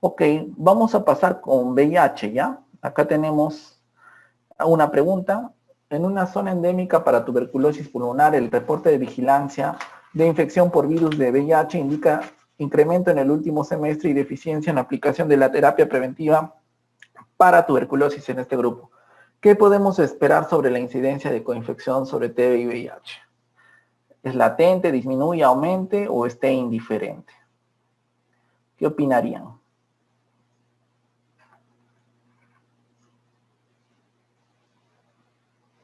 Ok, vamos a pasar con VIH, ¿ya? Acá tenemos una pregunta. En una zona endémica para tuberculosis pulmonar, el reporte de vigilancia de infección por virus de VIH indica incremento en el último semestre y deficiencia en la aplicación de la terapia preventiva para tuberculosis en este grupo. ¿Qué podemos esperar sobre la incidencia de coinfección sobre TB y VIH? ¿Es latente, disminuye, aumente o esté indiferente? ¿Qué opinarían?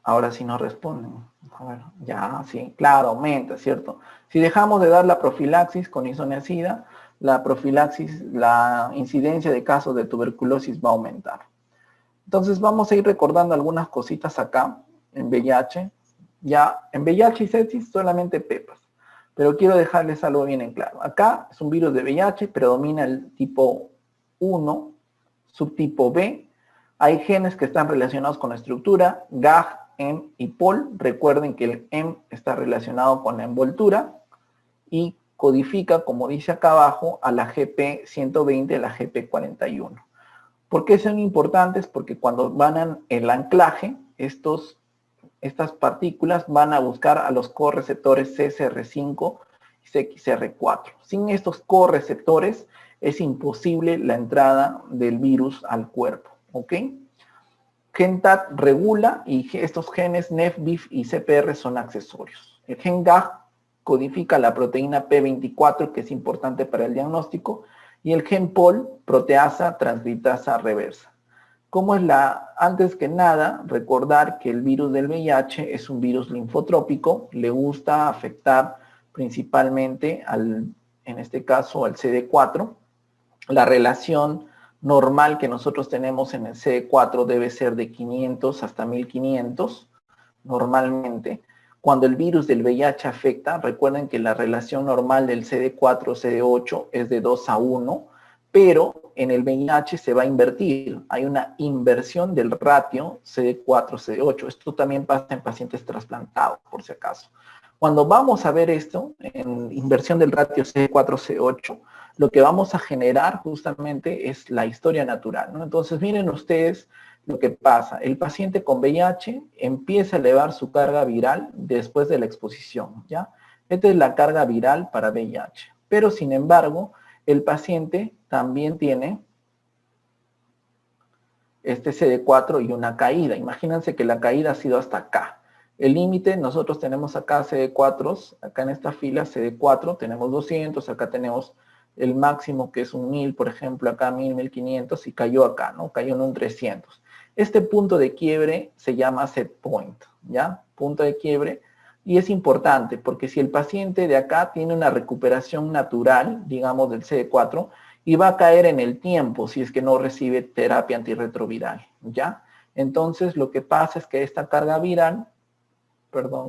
Ahora sí no responden. A ver, ya, sí, claro, aumenta, ¿cierto? Si dejamos de dar la profilaxis con isoniazida, la incidencia de casos de tuberculosis va a aumentar. Entonces vamos a ir recordando algunas cositas acá en VIH. Ya, en VIH y sepsis solamente pepas. Pero quiero dejarles algo bien en claro. Acá es un virus de VIH, predomina el tipo 1, subtipo B. Hay genes que están relacionados con la estructura, GAG, M y POL. Recuerden que el M está relacionado con la envoltura y codifica, como dice acá abajo, a la GP120 y a la GP41. ¿Por qué son importantes? Porque cuando van en el anclaje, estas partículas van a buscar a los correceptores CCR5 y CXR4. Sin estos correceptores es imposible la entrada del virus al cuerpo, ¿ok? GenTAT regula y estos genes NEF, BIF y CPR son accesorios. El gen GAG codifica la proteína P24, que es importante para el diagnóstico, y el gen POL, proteasa transgritasa reversa. ¿Cómo es antes que nada, recordar que el virus del VIH es un virus linfotrópico, le gusta afectar principalmente en este caso al CD4. La relación normal que nosotros tenemos en el CD4 debe ser de 500 hasta 1500 normalmente. Cuando el virus del VIH afecta, recuerden que la relación normal del CD4-CD8 es de 2:1, pero en el VIH se va a invertir. Hay una inversión del ratio CD4-CD8. Esto también pasa en pacientes trasplantados, por si acaso. Cuando vamos a ver esto, en inversión del ratio CD4-CD8, lo que vamos a generar justamente es la historia natural, ¿no? Entonces, miren ustedes lo que pasa. El paciente con VIH empieza a elevar su carga viral después de la exposición, ¿ya? Esta es la carga viral para VIH. Pero, sin embargo, el paciente también tiene este CD4 y una caída. Imagínense que la caída ha sido hasta acá. El límite, nosotros tenemos acá CD4, acá en esta fila CD4 tenemos 200, acá tenemos el máximo que es un 1000, por ejemplo, acá 1000, 1500 y cayó acá, ¿no? Cayó en un 300. Este punto de quiebre se llama set point, ¿ya? Punto de quiebre. Y es importante porque si el paciente de acá tiene una recuperación natural, digamos del CD4, y va a caer en el tiempo si es que no recibe terapia antirretroviral, ¿ya? Entonces lo que pasa es que esta carga viral,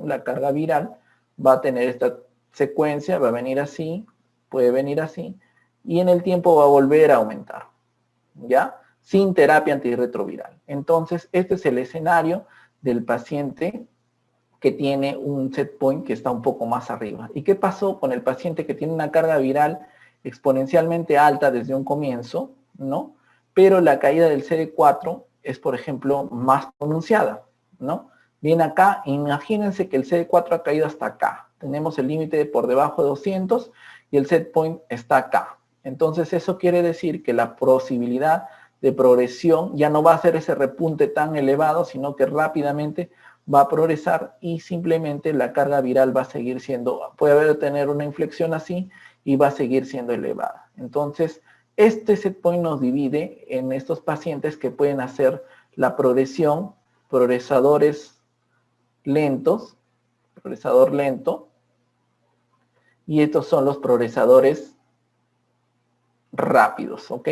la carga viral va a tener esta secuencia, va a venir así, puede venir así, y en el tiempo va a volver a aumentar, ¿ya? Sin terapia antirretroviral. Entonces, este es el escenario del paciente que tiene un set point que está un poco más arriba. ¿Y qué pasó con el paciente que tiene una carga viral exponencialmente alta desde un comienzo, ¿no? Pero la caída del CD4 es, por ejemplo, más pronunciada, ¿no? Bien acá, imagínense que el CD4 ha caído hasta acá. Tenemos el límite por debajo de 200 y el set point está acá. Entonces eso quiere decir que la posibilidad de progresión ya no va a ser ese repunte tan elevado, sino que rápidamente va a progresar y simplemente la carga viral va a seguir siendo, puede tener una inflexión así y va a seguir siendo elevada. Entonces, este set point nos divide en estos pacientes que pueden hacer la progresión, progresadores lentos, progresador lento, y estos son los progresadores rápidos, ¿ok?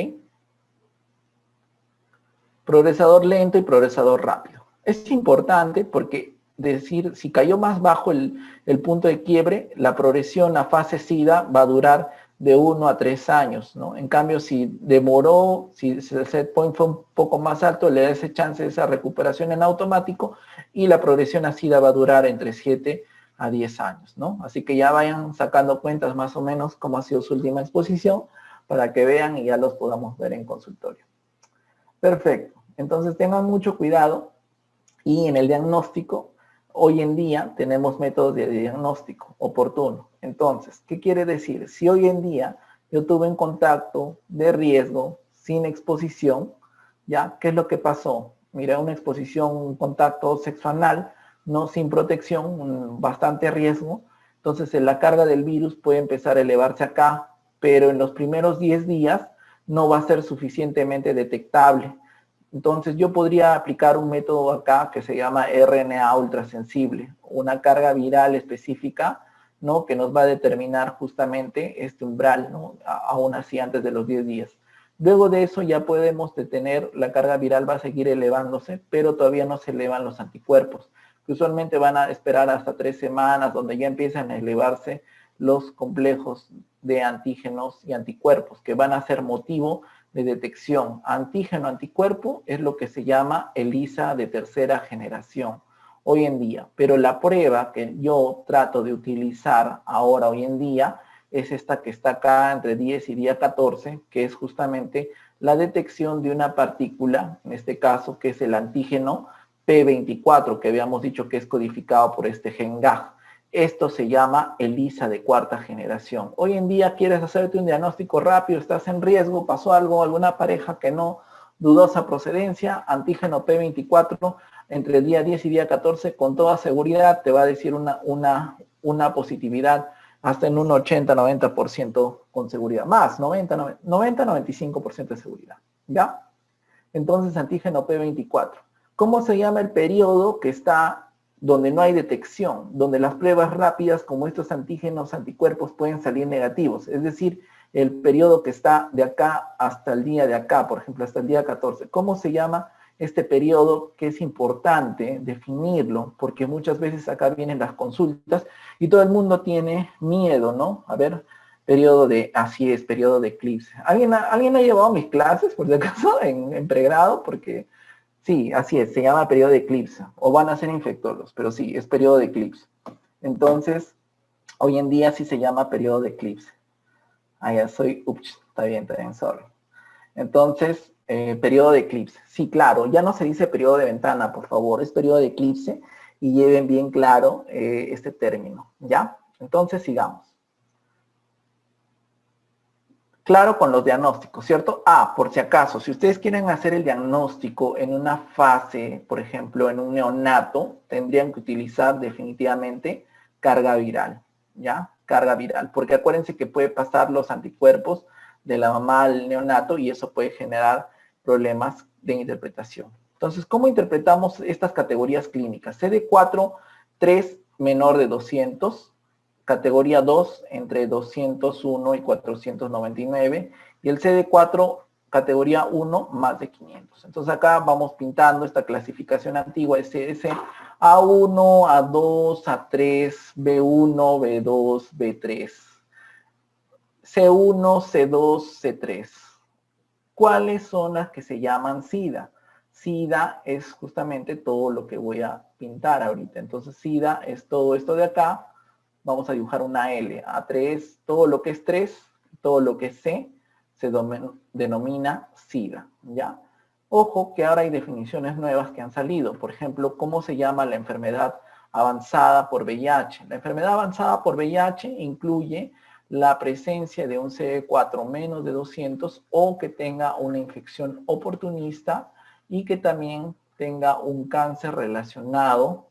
Progresador lento y progresador rápido. Es importante porque decir, si cayó más bajo el punto de quiebre, la progresión a fase SIDA va a durar de 1 a 3 años, ¿no? En cambio, si demoró, si el set point fue un poco más alto, le da ese chance de esa recuperación en automático y la progresión a SIDA va a durar entre 7 a 10 años, ¿no? Así que ya vayan sacando cuentas más o menos cómo ha sido su última exposición para que vean y ya los podamos ver en consultorio. Perfecto. Entonces tengan mucho cuidado y en el diagnóstico, hoy en día tenemos métodos de diagnóstico oportuno. Entonces, ¿qué quiere decir? Si hoy en día yo tuve un contacto de riesgo sin exposición, ¿ya? ¿Qué es lo que pasó? Mira, una exposición, un contacto sexual, no sin protección, bastante riesgo. Entonces, la carga del virus puede empezar a elevarse acá, pero en los primeros 10 días no va a ser suficientemente detectable. Entonces, yo podría aplicar un método acá que se llama RNA ultrasensible, una carga viral específica, ¿no? Que nos va a determinar justamente este umbral, ¿no? Aún así antes de los 10 días. Luego de eso ya podemos detener, la carga viral va a seguir elevándose, pero todavía no se elevan los anticuerpos, que usualmente van a esperar hasta 3 semanas, donde ya empiezan a elevarse los complejos de antígenos y anticuerpos, que van a ser motivo de detección. Antígeno-anticuerpo es lo que se llama ELISA de tercera generación hoy en día, pero la prueba que yo trato de utilizar ahora, hoy en día, es esta que está acá entre 10 y día 14, que es justamente la detección de una partícula, en este caso, que es el antígeno P24, que habíamos dicho que es codificado por este gen GAG. Esto se llama ELISA de cuarta generación. Hoy en día quieres hacerte un diagnóstico rápido, estás en riesgo, pasó algo, alguna pareja que no, dudosa procedencia, antígeno P24, entre día 10 y día 14, con toda seguridad te va a decir una positividad hasta en un 80-90% con seguridad, más 90-95% de seguridad, ¿ya? Entonces, antígeno P24. ¿Cómo se llama el periodo que está donde no hay detección, donde las pruebas rápidas como estos antígenos, anticuerpos pueden salir negativos? Es decir, el periodo que está de acá hasta el día de acá, por ejemplo, hasta el día 14. ¿Cómo se llama este periodo? Que es importante definirlo, porque muchas veces acá vienen las consultas y todo el mundo tiene miedo, ¿no? A ver, periodo de, así es, periodo de eclipse. ¿Alguien ha llevado mis clases, por si acaso, en pregrado? Porque sí, así es, se llama periodo de eclipse, o van a ser infectólogos, pero sí, es periodo de eclipse. Entonces, hoy en día sí se llama periodo de eclipse. Ah, ya soy, ups, está bien, sorry. Entonces, periodo de eclipse. Sí, claro, ya no se dice periodo de ventana, por favor, es periodo de eclipse y lleven bien claro este término, ¿ya? Entonces, sigamos. Claro con los diagnósticos, ¿cierto? Ah, por si acaso, si ustedes quieren hacer el diagnóstico en una fase, por ejemplo, en un neonato, tendrían que utilizar definitivamente carga viral, ¿ya? Carga viral, porque acuérdense que puede pasar los anticuerpos de la mamá al neonato y eso puede generar problemas de interpretación. Entonces, ¿cómo interpretamos estas categorías clínicas? CD4, 3 menor de 200, categoría 2 entre 201 y 499, y el CD4 categoría 1 más de 500. Entonces acá vamos pintando esta clasificación antigua SS A1, A2, A3, B1, B2, B3, C1, C2, C3. ¿Cuáles son las que se llaman SIDA? SIDA es justamente todo lo que voy a pintar ahorita. Entonces SIDA es todo esto de acá. Vamos a dibujar una L. A3, todo lo que es 3, todo lo que es C, se denomina SIDA, ¿ya? Ojo que ahora hay definiciones nuevas que han salido. Por ejemplo, ¿cómo se llama la enfermedad avanzada por VIH? La enfermedad avanzada por VIH incluye la presencia de un CD4 menos de 200 o que tenga una infección oportunista y que también tenga un cáncer relacionado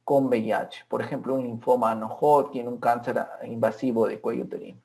con VIH. Por ejemplo, un linfoma no-Hodgkin, un cáncer invasivo de cuello uterino.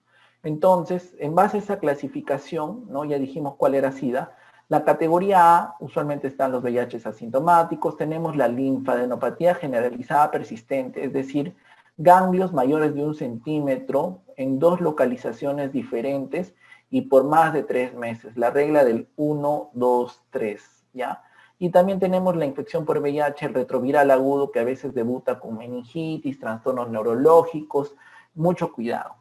Entonces, en base a esa clasificación, ¿no? Ya dijimos cuál era SIDA. La categoría A, usualmente están los VIH asintomáticos. Tenemos la linfadenopatía generalizada persistente, es decir, ganglios mayores de 1 centímetro en 2 localizaciones diferentes y por más de 3 meses. La regla del 1, 2, 3, ¿ya? Y también tenemos la infección por VIH, el retroviral agudo, que a veces debuta con meningitis, trastornos neurológicos. Mucho cuidado.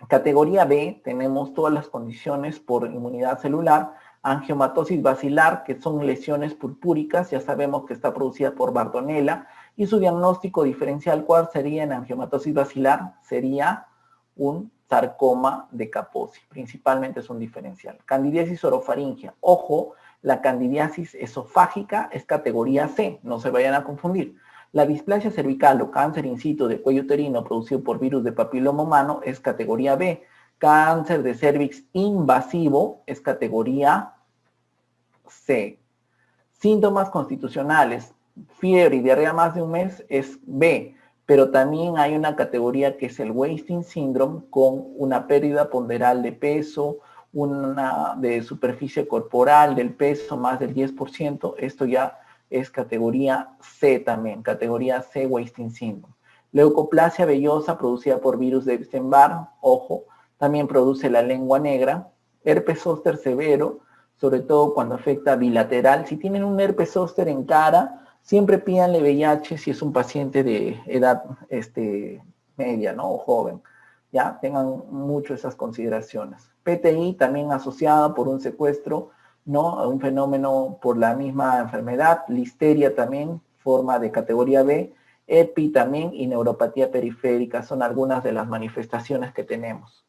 Categoría B, tenemos todas las condiciones por inmunidad celular, angiomatosis basilar, que son lesiones purpúricas, ya sabemos que está producida por Bartonella, y su diagnóstico diferencial, ¿cuál sería en angiomatosis basilar? Sería un sarcoma de Kaposi. Principalmente es un diferencial. Candidiasis orofaringea. Ojo, la candidiasis esofágica es categoría C, no se vayan a confundir. La displasia cervical o cáncer in situ de cuello uterino producido por virus de papiloma humano es categoría B. Cáncer de cervix invasivo es categoría C. Síntomas constitucionales, fiebre y diarrea más de un mes es B, pero también hay una categoría que es el wasting syndrome con una pérdida ponderal de peso, una de superficie corporal del peso más del 10%, esto ya es categoría C también, categoría C wasting syndrome. Leucoplasia vellosa producida por virus de Epstein-Barr, ojo, también produce la lengua negra, herpes zóster severo, sobre todo cuando afecta bilateral. Si tienen un herpes zóster en cara, siempre pídanle VIH si es un paciente de edad media, ¿no? O joven. Ya, tengan mucho esas consideraciones. PTI también asociada por un secuestro, ¿no? Un fenómeno por la misma enfermedad. Listeria también, forma de categoría B. EPI también y neuropatía periférica son algunas de las manifestaciones que tenemos.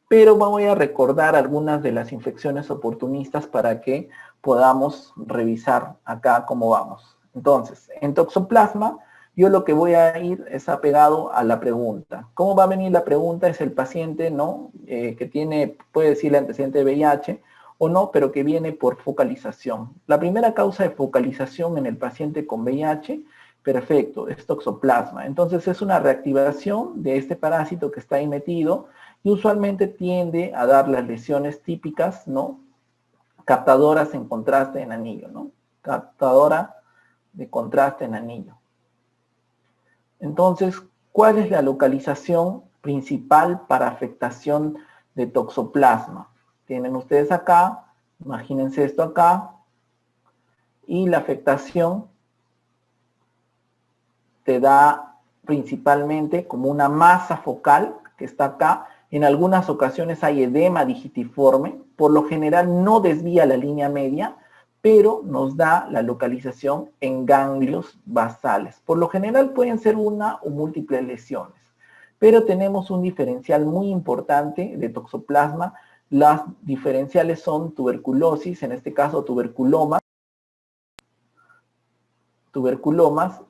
Pero voy a recordar algunas de las infecciones oportunistas para que podamos revisar acá cómo vamos. Entonces, en toxoplasma, yo lo que voy a ir es apegado a la pregunta. ¿Cómo va a venir la pregunta? Es el paciente, ¿no? Que tiene, puede decirle antecedente de VIH o no, pero que viene por focalización. La primera causa de focalización en el paciente con VIH, perfecto, es toxoplasma. Entonces es una reactivación de este parásito que está ahí metido y usualmente tiende a dar las lesiones típicas, ¿no? Captadoras en contraste en anillo, ¿no? Captadora de contraste en anillo. Entonces, ¿cuál es la localización principal para afectación de toxoplasma? Tienen ustedes acá, imagínense esto acá, y la afectación te da principalmente como una masa focal que está acá. En algunas ocasiones hay edema digitiforme, por lo general no desvía la línea media, pero nos da la localización en ganglios basales. Por lo general pueden ser una o múltiples lesiones, pero tenemos un diferencial muy importante de toxoplasma. Las diferenciales son tuberculosis, en este caso tuberculomas,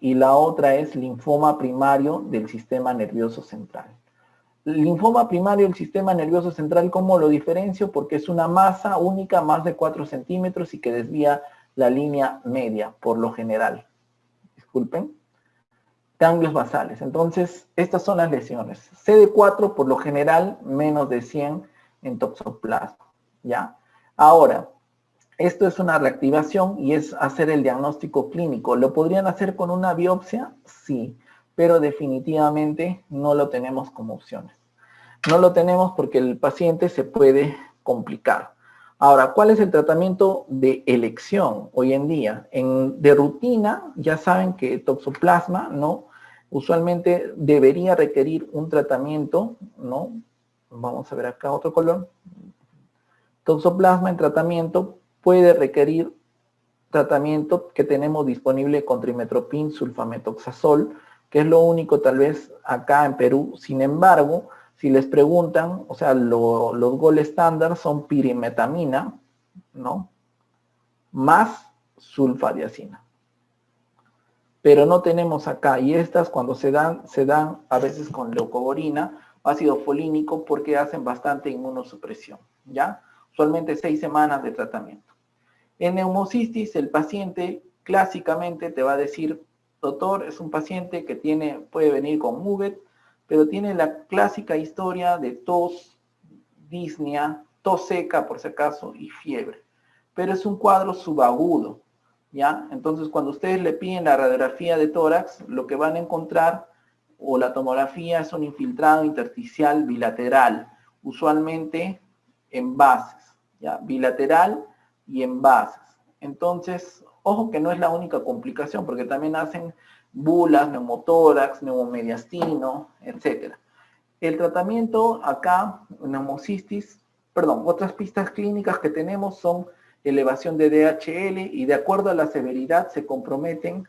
y la otra es linfoma primario del sistema nervioso central. El linfoma primario del sistema nervioso central, ¿cómo lo diferencio? Porque es una masa única, más de 4 centímetros y que desvía la línea media, por lo general. Disculpen. Ganglios basales. Entonces, estas son las lesiones. CD4, por lo general, menos de 100 en toxoplasma. ¿Ya? Ahora, esto es una reactivación y es hacer el diagnóstico clínico. ¿Lo podrían hacer con una biopsia? Sí, pero definitivamente no lo tenemos como opciones. No lo tenemos porque el paciente se puede complicar. Ahora, ¿cuál es el tratamiento de elección hoy en día? De rutina, ya saben que toxoplasma, ¿no? Usualmente debería requerir un tratamiento, ¿no? Vamos a ver acá otro color. Toxoplasma en tratamiento puede requerir tratamiento que tenemos disponible con trimmetoprim sulfametoxazol, que es lo único tal vez acá en Perú. Sin embargo, si les preguntan, o sea, los gold estándar son pirimetamina, ¿no? Más sulfadiazina. Pero no tenemos acá, y estas cuando se dan a veces con leucovorina, ácido folínico, porque hacen bastante inmunosupresión, ¿ya? Usualmente 6 semanas de tratamiento. En neumocistis, el paciente clásicamente te va a decir, doctor, es un paciente que puede venir con MUVET, pero tiene la clásica historia de tos, disnea, tos seca por si acaso y fiebre. Pero es un cuadro subagudo, ¿ya? Entonces, cuando ustedes le piden la radiografía de tórax, lo que van a encontrar, o la tomografía, es un infiltrado intersticial bilateral, usualmente en bases, ¿ya? Bilateral y en bases. Entonces, ojo que no es la única complicación, porque también hacen bulas, neumotórax, neumomediastino, etc. El tratamiento acá, neumocistis, otras pistas clínicas que tenemos son elevación de DHL y de acuerdo a la severidad se comprometen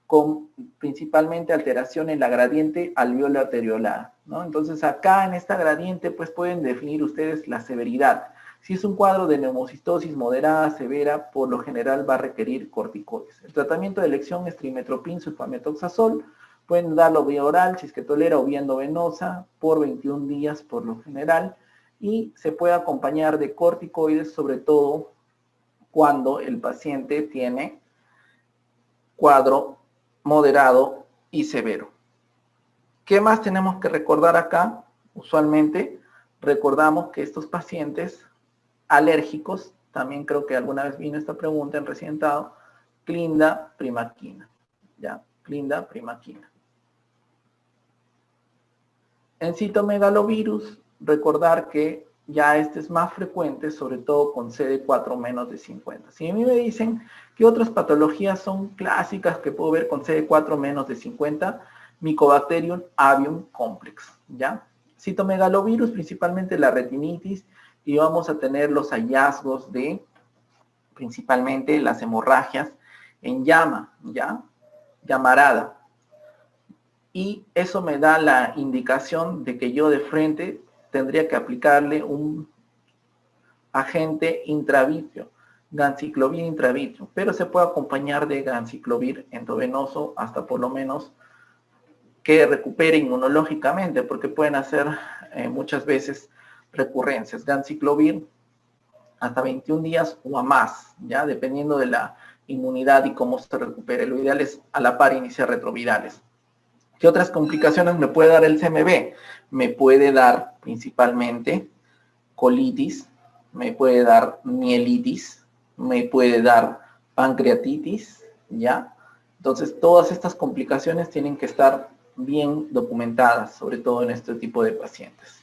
con principalmente alteración en la gradiente alveolo-arteriolar, ¿no? Entonces acá en esta gradiente pues pueden definir ustedes la severidad. Si es un cuadro de neumocistosis moderada, severa, por lo general va a requerir corticoides. El tratamiento de elección es trimetoprim, sulfametoxazol. Pueden darlo vía oral, si es que tolera, o vía endovenosa, por 21 días por lo general. Y se puede acompañar de corticoides, sobre todo cuando el paciente tiene cuadro moderado y severo. ¿Qué más tenemos que recordar acá? Usualmente recordamos que estos pacientes alérgicos, también creo que alguna vez vino esta pregunta en recientado, clindaprimaquina, ¿ya? Clindaprimaquina. En citomegalovirus, recordar que ya este es más frecuente, sobre todo con CD4 menos de 50. Si a mí me dicen que otras patologías son clásicas que puedo ver con CD4 menos de 50, Mycobacterium avium complex, ¿ya? Citomegalovirus, principalmente la retinitis, y vamos a tener los hallazgos de, principalmente, las hemorragias en llama, ¿ya? Llamarada. Y eso me da la indicación de que yo de frente tendría que aplicarle un agente intravíteo, ganciclovir intravíteo, pero se puede acompañar de ganciclovir endovenoso hasta por lo menos que recupere inmunológicamente, porque pueden hacer muchas veces recurrencias. Ganciclovir hasta 21 días o a más, ya dependiendo de la inmunidad y cómo se recupere. Lo ideal es a la par iniciar retrovirales. ¿Qué otras complicaciones me puede dar el CMV? Me puede dar principalmente colitis, me puede dar mielitis, me puede dar pancreatitis, ¿ya? Entonces, todas estas complicaciones tienen que estar bien documentadas, sobre todo en este tipo de pacientes.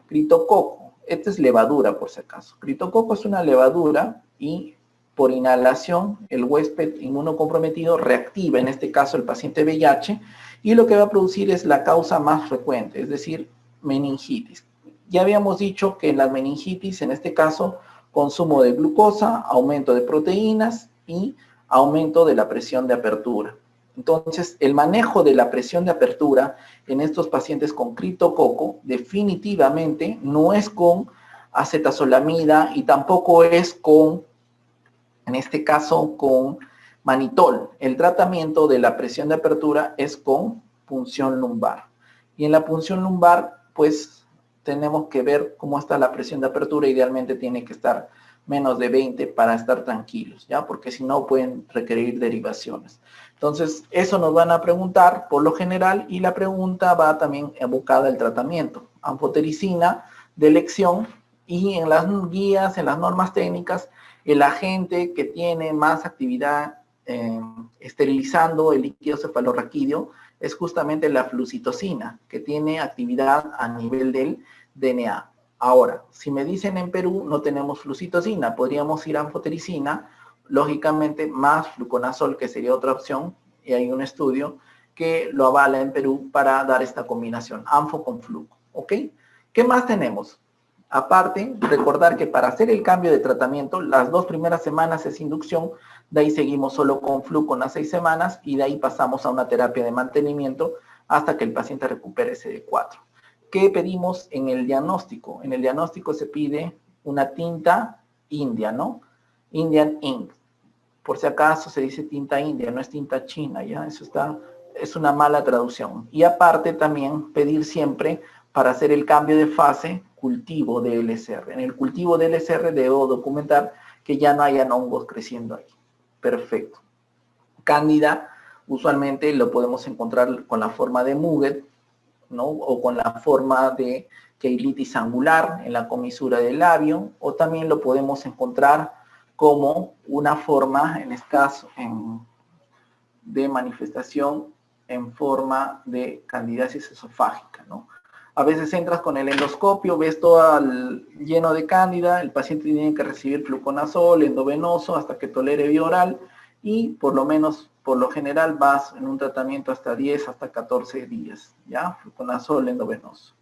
Critococo, esta es levadura por si acaso. Critococo es una levadura y por inhalación el huésped inmunocomprometido reactiva, en este caso el paciente VIH, y lo que va a producir es la causa más frecuente, es decir, meningitis. Ya habíamos dicho que en la meningitis, en este caso, consumo de glucosa, aumento de proteínas y aumento de la presión de apertura. Entonces, el manejo de la presión de apertura en estos pacientes con criptococo definitivamente no es con acetazolamida y tampoco es con, en este caso, con manitol. El tratamiento de la presión de apertura es con punción lumbar. Y en la punción lumbar, pues, tenemos que ver cómo está la presión de apertura. Idealmente tiene que estar menos de 20 para estar tranquilos, ¿ya? Porque si no pueden requerir derivaciones. Entonces, eso nos van a preguntar por lo general y la pregunta va también abocada al tratamiento. Anfotericina de elección y en las guías, en las normas técnicas, el agente que tiene más actividad esterilizando el líquido cefalorraquídeo es justamente la flucitocina, que tiene actividad a nivel del DNA. Ahora, si me dicen en Perú no tenemos flucitocina, podríamos ir a anfotericina, lógicamente más fluconazol, que sería otra opción, y hay un estudio que lo avala en Perú para dar esta combinación, anfo con fluco, ¿ok? ¿Qué más tenemos? Aparte, recordar que para hacer el cambio de tratamiento, las 2 primeras semanas es inducción, de ahí seguimos solo con fluco unas 6 semanas y de ahí pasamos a una terapia de mantenimiento hasta que el paciente recupere CD4. ¿Qué pedimos en el diagnóstico? En el diagnóstico se pide una tinta india, ¿no? Indian Ink. Por si acaso se dice tinta india, no es tinta china, ¿ya? Eso es una mala traducción. Y aparte también pedir siempre, para hacer el cambio de fase, cultivo de LSR. En el cultivo de LSR debo documentar que ya no hayan hongos creciendo ahí. Perfecto. Cándida, usualmente lo podemos encontrar con la forma de Muget, ¿no? O con la forma de queilitis angular en la comisura del labio, o también lo podemos encontrar como una forma, en este caso, de manifestación en forma de candidiasis esofágica, ¿no? A veces entras con el endoscopio, ves todo lleno de cándida, el paciente tiene que recibir fluconazol endovenoso hasta que tolere vía oral y por lo menos, por lo general, vas en un tratamiento hasta 10, hasta 14 días, ¿ya? Fluconazol endovenoso.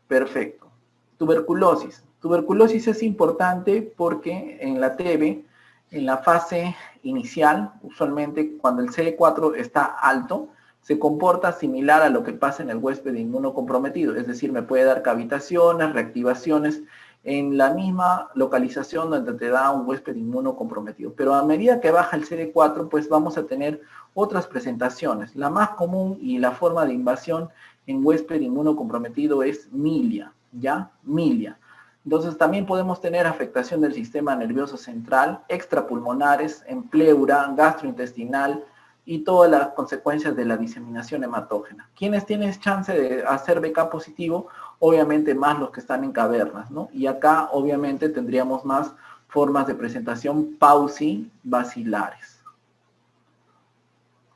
Perfecto. Tuberculosis. Tuberculosis es importante porque en la TB En la fase inicial, usualmente cuando el CD4 está alto, se comporta similar a lo que pasa en el huésped inmunocomprometido, es decir, me puede dar cavitaciones, reactivaciones en la misma localización donde te da un huésped inmunocomprometido. Pero a medida que baja el CD4, pues vamos a tener otras presentaciones. La más común y la forma de invasión en huésped inmunocomprometido es milia, ¿ya? Milia. Entonces también podemos tener afectación del sistema nervioso central, extrapulmonares, en pleura, gastrointestinal y todas las consecuencias de la diseminación hematógena. ¿Quiénes tienen chance de hacer BK positivo? Obviamente más los que están en cavernas, ¿no? Y acá obviamente tendríamos más formas de presentación pauci-bacilares.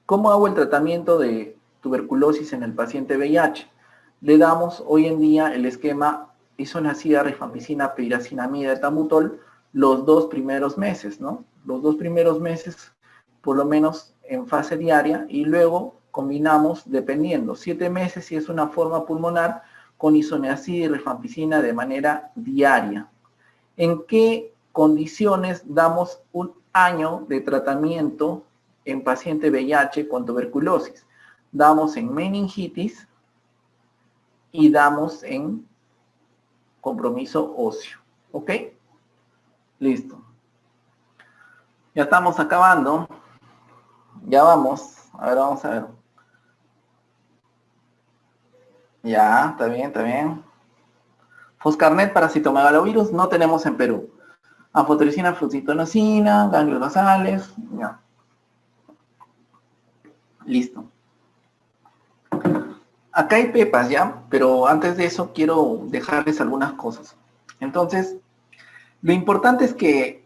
¿Cómo hago el tratamiento de tuberculosis en el paciente VIH? Le damos hoy en día el esquema isoniazida, rifampicina, piracinamida, etambutol los 2 primeros meses, ¿no? Los 2 primeros meses, por lo menos en fase diaria, y luego combinamos, dependiendo, 7 meses si es una forma pulmonar, con isoniazida y rifampicina de manera diaria. ¿En qué condiciones damos un año de tratamiento en paciente VIH con tuberculosis? Damos en meningitis y damos en compromiso óseo. ¿Ok? Listo. Ya estamos acabando. Ya vamos. A ver, vamos a ver. Ya, está bien, está bien. Foscarnet para citomegalovirus no tenemos en Perú. Anfotericina, flucitonacina, ganglios basales. Ya. Listo. Acá hay pepas, ¿ya? Pero antes de eso quiero dejarles algunas cosas. Entonces, lo importante es que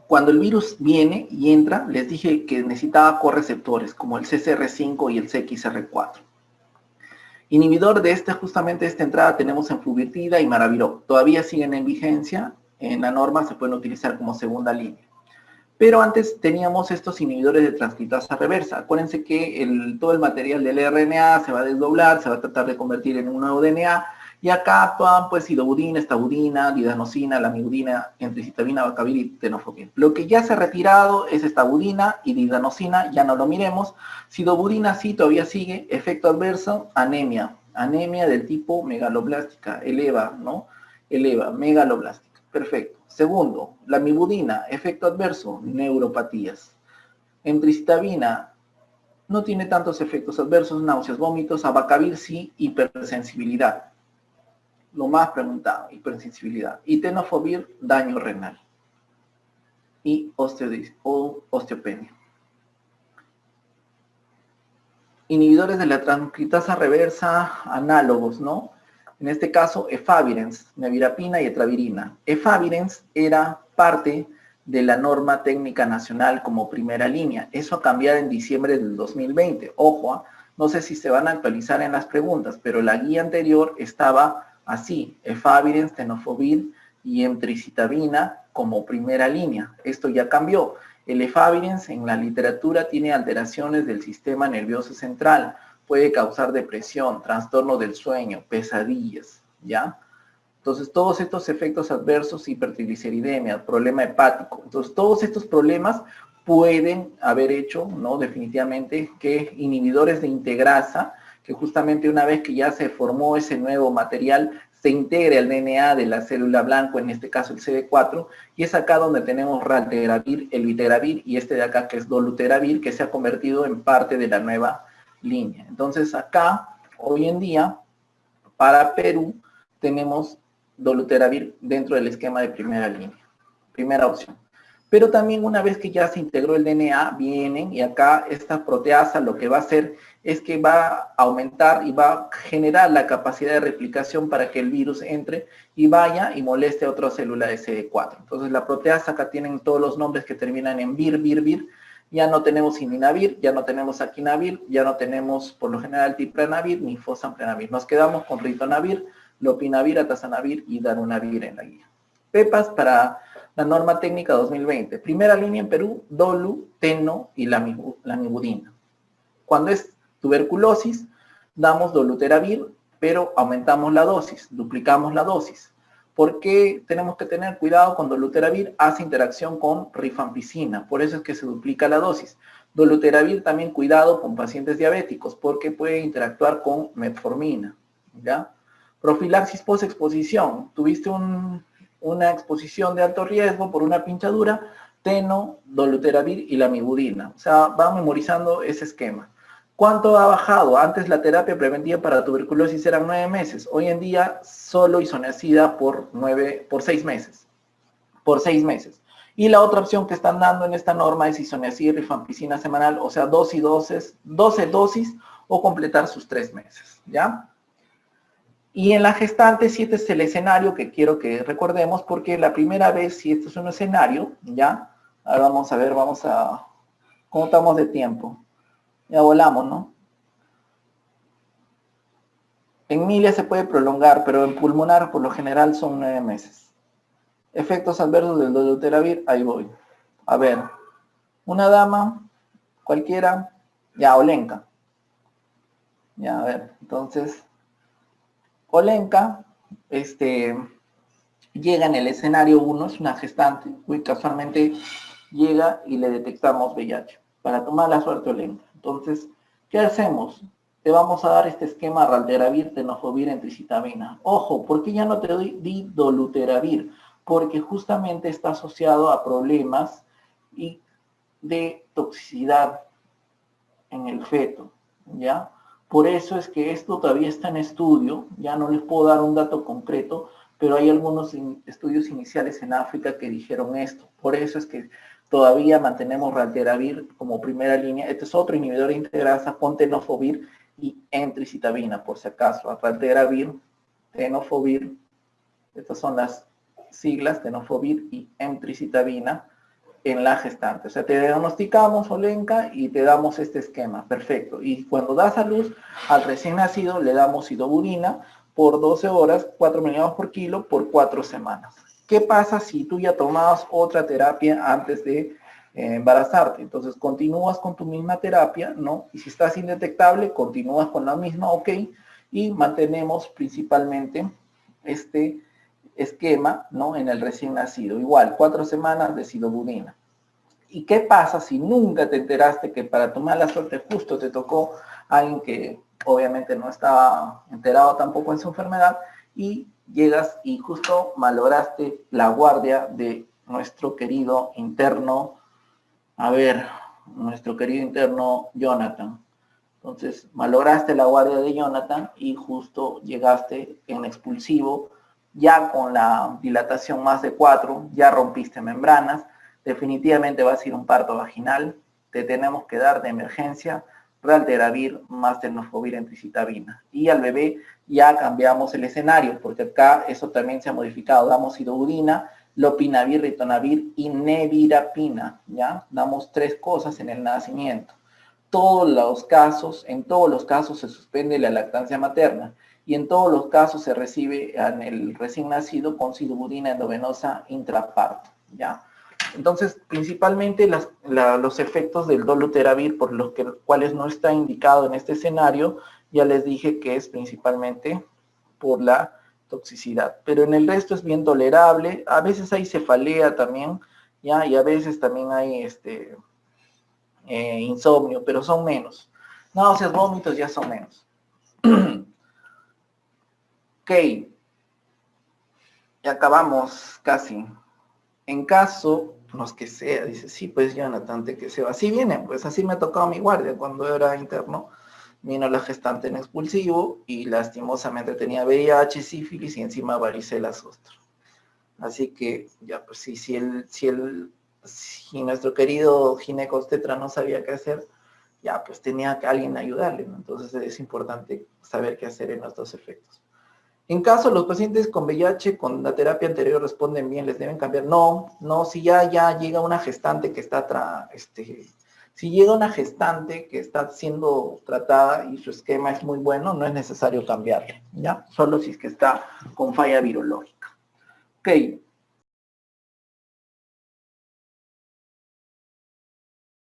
cuando el virus viene y entra, les dije que necesitaba correceptores, como el CCR5 y el CXR4. Inhibidor de justamente esta entrada tenemos enfluvirtida y maraviroc. Todavía siguen en vigencia, en la norma se pueden utilizar como segunda línea. Pero antes teníamos estos inhibidores de transcriptasa reversa. Acuérdense que todo el material del RNA se va a desdoblar, se va a tratar de convertir en un nuevo DNA, y acá actúan pues sidobudina, estabudina, didanosina, lamivudina, entricitabina, bacavir y tenofovir. Lo que ya se ha retirado es estabudina y didanosina, ya no lo miremos. Sidobudina sí todavía sigue, efecto adverso, anemia. Anemia del tipo megaloblástica, eleva, ¿no? Eleva, megaloblástica. Perfecto. Segundo, la lamivudina, efecto adverso, neuropatías. Entricitabina no tiene tantos efectos adversos, náuseas, vómitos. Abacavir sí, hipersensibilidad. Lo más preguntado, hipersensibilidad. Y tenofovir, daño renal. Y osteopenia. Inhibidores de la transcriptasa reversa, análogos, ¿no? En este caso, efavirenz, nevirapina y etravirina. Efavirenz era parte de la norma técnica nacional como primera línea. Eso ha cambiado en diciembre del 2020. Ojo, no sé si se van a actualizar en las preguntas, pero la guía anterior estaba así: efavirenz, tenofovir y emtricitabina como primera línea. Esto ya cambió. El efavirenz en la literatura tiene alteraciones del sistema nervioso central, puede causar depresión, trastorno del sueño, pesadillas, ¿ya? Entonces, todos estos efectos adversos, hipertrigliceridemia, problema hepático, entonces todos estos problemas pueden haber hecho, ¿no? Definitivamente que inhibidores de integrasa, que justamente una vez que ya se formó ese nuevo material, se integre al DNA de la célula blanco, en este caso el CD4, y es acá donde tenemos raltegravir, el viteravir, y este de acá que es dolutegravir, que se ha convertido en parte de la nueva línea. Entonces acá, hoy en día, para Perú, tenemos dolutegravir dentro del esquema de primera línea, primera opción. Pero también una vez que ya se integró el DNA, vienen y acá esta proteasa lo que va a hacer es que va a aumentar y va a generar la capacidad de replicación para que el virus entre y vaya y moleste a otra célula de CD4. Entonces la proteasa acá tienen todos los nombres que terminan en vir. Ya no tenemos inminavir, ya no tenemos aquinavir, ya no tenemos por lo general tipranavir ni fosamprenavir. Nos quedamos con ritonavir, lopinavir, atazanavir y darunavir en la guía. Pepas para la norma técnica 2020. Primera línea en Perú, dolu, teno y lamivudina. Cuando es tuberculosis, damos dolutegravir, pero aumentamos la dosis, duplicamos la dosis. ¿Por qué tenemos que tener cuidado con doluteravir? Hace interacción con rifampicina, por eso es que se duplica la dosis. Doluteravir también cuidado con pacientes diabéticos, porque puede interactuar con metformina, ¿ya? Profilaxis post-exposición. Tuviste una exposición de alto riesgo por una pinchadura, teno, doluteravir y lamivudina. O sea, van memorizando ese esquema. ¿Cuánto ha bajado? Antes la terapia preventiva para tuberculosis eran 9 meses. Hoy en día solo isoniazida por 6 meses. Por 6 meses. Y la otra opción que están dando en esta norma es isoniazida y rifampicina semanal, o sea, 12 dosis o completar sus 3 meses, ¿ya? Y en la gestante, si este es el escenario que quiero que recordemos, porque la primera vez, si este es un escenario, ¿ya? Ahora vamos a ver, ¿cómo estamos de tiempo? Ya volamos, ¿no? En milia se puede prolongar, pero en pulmonar por lo general son 9 meses. Efectos adversos del doluteravir, ahí voy. A ver, una dama, cualquiera, ya, Olenka. Ya, a ver, entonces, Olenka, llega en el escenario 1, es una gestante, muy casualmente llega y le detectamos VIH. Para tomar la suerte, Olenka. Entonces, ¿qué hacemos? Te vamos a dar este esquema ralteravir, tenofovir, entricitabina. Ojo, ¿por qué ya no te di doluteravir? Porque justamente está asociado a problemas de toxicidad en el feto, ¿ya? Por eso es que esto todavía está en estudio, ya no les puedo dar un dato concreto, pero hay algunos estudios iniciales en África que dijeron esto. Por eso es que todavía mantenemos ralteravir como primera línea. Este es otro inhibidor de integrasa con tenofovir y entricitabina, por si acaso. Ralteravir, tenofovir, estas son las siglas, tenofovir y entricitabina en la gestante. O sea, te diagnosticamos, Olenka, y te damos este esquema. Perfecto. Y cuando das a luz al recién nacido, le damos sidoburina por 12 horas, 4 miligramos por kilo, por 4 semanas. ¿Qué pasa si tú ya tomabas otra terapia antes de embarazarte? Entonces, continúas con tu misma terapia, ¿no? Y si estás indetectable, continúas con la misma, ok, y mantenemos principalmente este esquema, ¿no? En el recién nacido. Igual, 4 semanas de sidoburina. ¿Y qué pasa si nunca te enteraste que para tu mala suerte justo te tocó alguien que obviamente no estaba enterado tampoco en su enfermedad y llegas y justo malograste la guardia de nuestro querido interno, nuestro querido interno Jonathan? Entonces, malograste la guardia de Jonathan y justo llegaste en expulsivo, ya con la dilatación más de 4, ya rompiste membranas, definitivamente vas a ir a un parto vaginal, te tenemos que dar de emergencia ralteravir más tenofovir entricitabina. Y al bebé ya cambiamos el escenario, porque acá eso también se ha modificado, damos sidoburina, lopinavir, ritonavir y nevirapina, ¿ya? Damos 3 cosas en el nacimiento. En todos los casos se suspende la lactancia materna y en todos los casos se recibe en el recién nacido con sidoburina endovenosa intraparto, ¿ya? Entonces, principalmente los efectos del doluteravir, por los cuales no está indicado en este escenario, ya les dije que es principalmente por la toxicidad. Pero en el resto es bien tolerable, a veces hay cefalea también, ¿ya? Y a veces también hay insomnio, pero son menos. Náuseas, vómitos ya son menos. Ok, ya acabamos casi. En caso, no es que sea, dice, sí, pues Jonathan, que sea. Así vienen, pues así me ha tocado mi guardia cuando era interno. Vino la gestante en expulsivo y lastimosamente tenía VIH, sífilis y encima varicela zoster. Así que, ya, pues sí, si nuestro querido ginecostetra no sabía qué hacer, ya, pues tenía que alguien ayudarle, ¿no? Entonces es importante saber qué hacer en estos efectos. En caso los pacientes con VIH, con la terapia anterior responden bien, ¿les deben cambiar? No, si ya llega una gestante que está, si llega una gestante que está siendo tratada y su esquema es muy bueno, no es necesario cambiarle, ¿ya? Solo si es que está con falla virológica. Ok,